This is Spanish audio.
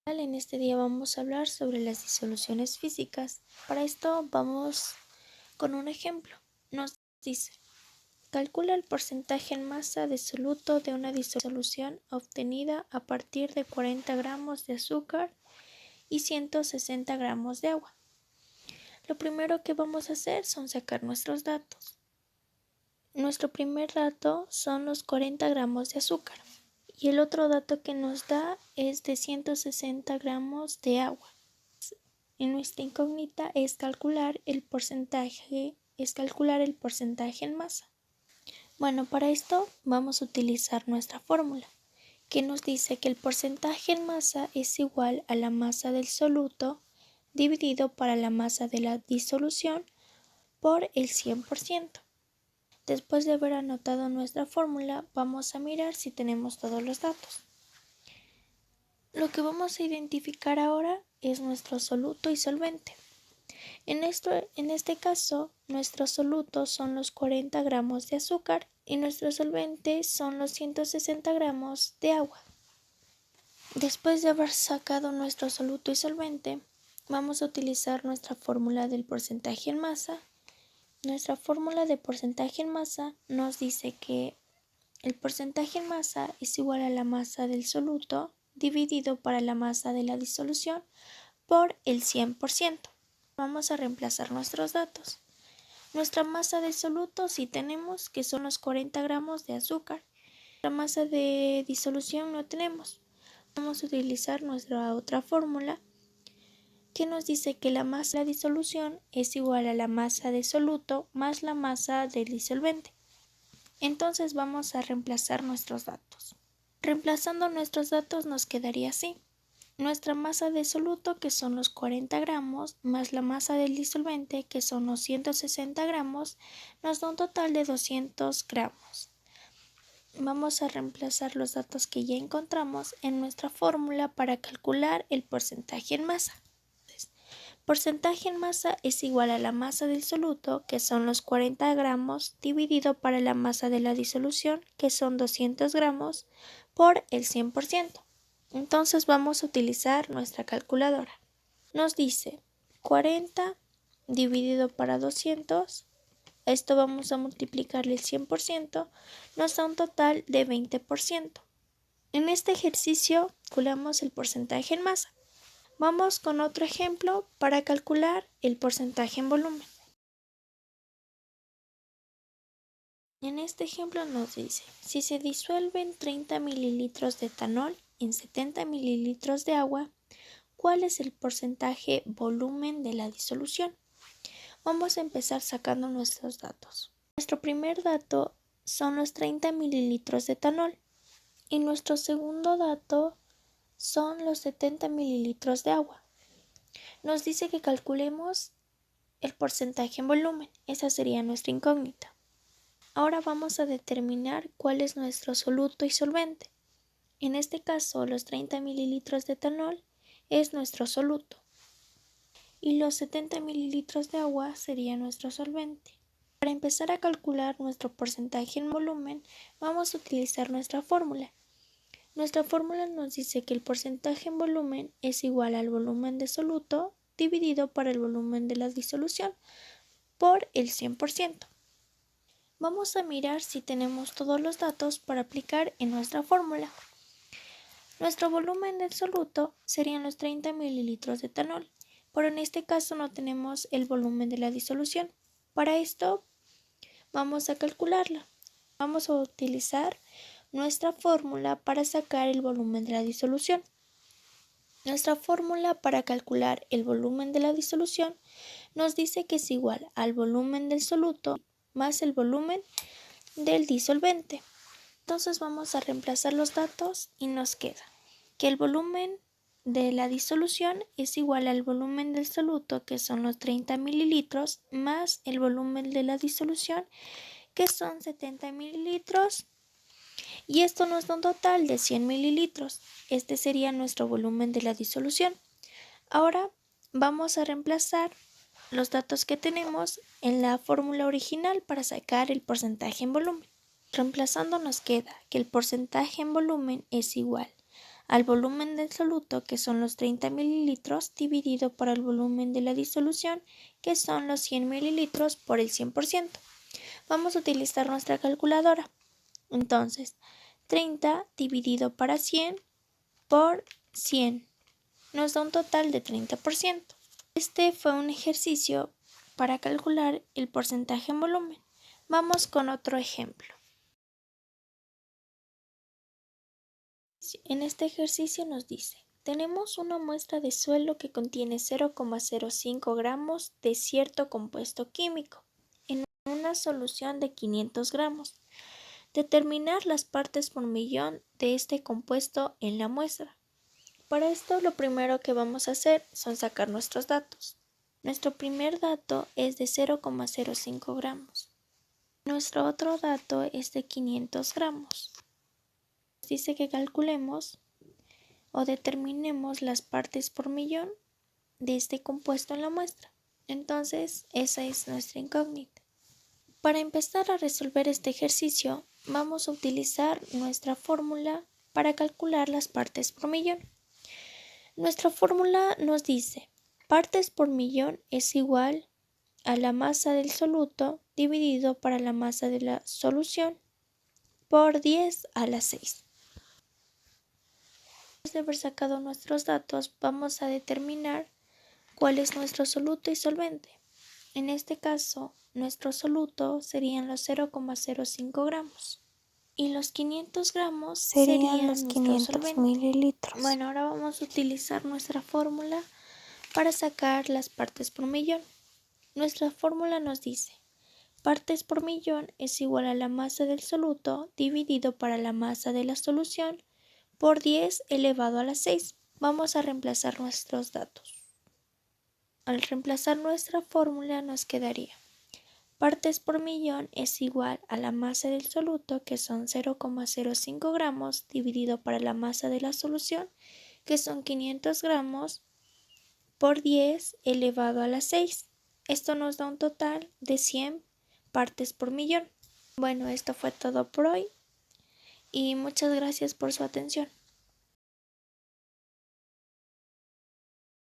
En este día vamos a hablar sobre las disoluciones físicas. Para esto vamos con un ejemplo. Nos dice, calcula el porcentaje en masa de soluto de una disolución obtenida a partir de 40 gramos de azúcar y 160 gramos de agua. Lo primero que vamos a hacer son sacar nuestros datos. Nuestro primer dato son los 40 gramos de azúcar. Y el otro dato que nos da es de 160 gramos de agua. Y nuestra incógnita es calcular el porcentaje en masa. Bueno, para esto vamos a utilizar nuestra fórmula, que nos dice que el porcentaje en masa es igual a la masa del soluto dividido para la masa de la disolución por el 100%. Después de haber anotado nuestra fórmula, vamos a mirar si tenemos todos los datos. Lo que vamos a identificar ahora es nuestro soluto y solvente. En este caso, nuestros solutos son los 40 gramos de azúcar y nuestro solvente son los 160 gramos de agua. Después de haber sacado nuestro soluto y solvente, vamos a utilizar nuestra fórmula del porcentaje en masa. Nuestra fórmula de porcentaje en masa nos dice que el porcentaje en masa es igual a la masa del soluto dividido para la masa de la disolución por el 100%. Vamos a reemplazar nuestros datos. Nuestra masa del soluto sí tenemos, que son los 40 gramos de azúcar. La masa de disolución no tenemos. Vamos a utilizar nuestra otra fórmula que nos dice que la masa de la disolución es igual a la masa de soluto más la masa del disolvente. Entonces vamos a reemplazar nuestros datos. Reemplazando nuestros datos nos quedaría así. Nuestra masa de soluto, que son los 40 gramos, más la masa del disolvente, que son los 160 gramos, nos da un total de 200 gramos. Vamos a reemplazar los datos que ya encontramos en nuestra fórmula para calcular el porcentaje en masa. Porcentaje en masa es igual a la masa del soluto, que son los 40 gramos, dividido para la masa de la disolución, que son 200 gramos, por el 100%. Entonces vamos a utilizar nuestra calculadora. Nos dice 40 dividido para 200. Esto vamos a multiplicarle el 100%, nos da un total de 20%. En este ejercicio calculamos el porcentaje en masa. Vamos con otro ejemplo para calcular el porcentaje en volumen. En este ejemplo nos dice, si se disuelven 30 mililitros de etanol en 70 mililitros de agua, ¿cuál es el porcentaje volumen de la disolución? Vamos a empezar sacando nuestros datos. Nuestro primer dato son los 30 mililitros de etanol y nuestro segundo dato son los 70 mililitros de agua. Nos dice que calculemos el porcentaje en volumen. Esa sería nuestra incógnita. Ahora vamos a determinar cuál es nuestro soluto y solvente. En este caso, los 30 mililitros de etanol es nuestro soluto y los 70 mililitros de agua sería nuestro solvente. Para empezar a calcular nuestro porcentaje en volumen, vamos a utilizar nuestra fórmula. Nuestra fórmula nos dice que el porcentaje en volumen es igual al volumen de soluto dividido por el volumen de la disolución por el 100%. Vamos a mirar si tenemos todos los datos para aplicar en nuestra fórmula. Nuestro volumen del soluto serían los 30 mililitros de etanol, pero en este caso no tenemos el volumen de la disolución. Para esto vamos a calcularlo. Vamos a utilizar nuestra fórmula para sacar el volumen de la disolución. Nuestra fórmula para calcular el volumen de la disolución nos dice que es igual al volumen del soluto más el volumen del disolvente. Entonces vamos a reemplazar los datos y nos queda que el volumen de la disolución es igual al volumen del soluto, que son los 30 mililitros, más el volumen de la disolución, que son 70 mililitros, y esto nos da un total de 100 mililitros. Este sería nuestro volumen de la disolución. Ahora vamos a reemplazar los datos que tenemos en la fórmula original para sacar el porcentaje en volumen. Reemplazando nos queda que el porcentaje en volumen es igual al volumen del soluto, que son los 30 mililitros, dividido por el volumen de la disolución, que son los 100 mililitros por el 100%. Vamos a utilizar nuestra calculadora. Entonces, 30 dividido para 100 por 100 nos da un total de 30%. Este fue un ejercicio para calcular el porcentaje en volumen. Vamos con otro ejemplo. En este ejercicio nos dice: tenemos una muestra de suelo que contiene 0,05 gramos de cierto compuesto químico en una solución de 500 gramos. Determinar las partes por millón de este compuesto en la muestra. Para esto, lo primero que vamos a hacer son sacar nuestros datos. Nuestro primer dato es de 0,05 gramos. Nuestro otro dato es de 500 gramos. Dice que calculemos o determinemos las partes por millón de este compuesto en la muestra. Entonces, esa es nuestra incógnita. Para empezar a resolver este ejercicio, vamos a utilizar nuestra fórmula para calcular las partes por millón. Nuestra fórmula nos dice: partes por millón es igual a la masa del soluto dividido para la masa de la solución por 10 a la 6. Después de haber sacado nuestros datos, vamos a determinar cuál es nuestro soluto y solvente. En este caso, nuestro soluto serían los 0,05 gramos y los 500 gramos serían los 500 mililitros. Bueno, ahora vamos a utilizar nuestra fórmula para sacar las partes por millón. Nuestra fórmula nos dice: partes por millón es igual a la masa del soluto dividido para la masa de la solución por 10 elevado a la 6. Vamos a reemplazar nuestros datos. Al reemplazar nuestra fórmula nos quedaría: partes por millón es igual a la masa del soluto, que son 0,05 gramos, dividido para la masa de la solución, que son 500 gramos, por 10 elevado a la 6. Esto nos da un total de 100 partes por millón. Bueno, esto fue todo por hoy y muchas gracias por su atención.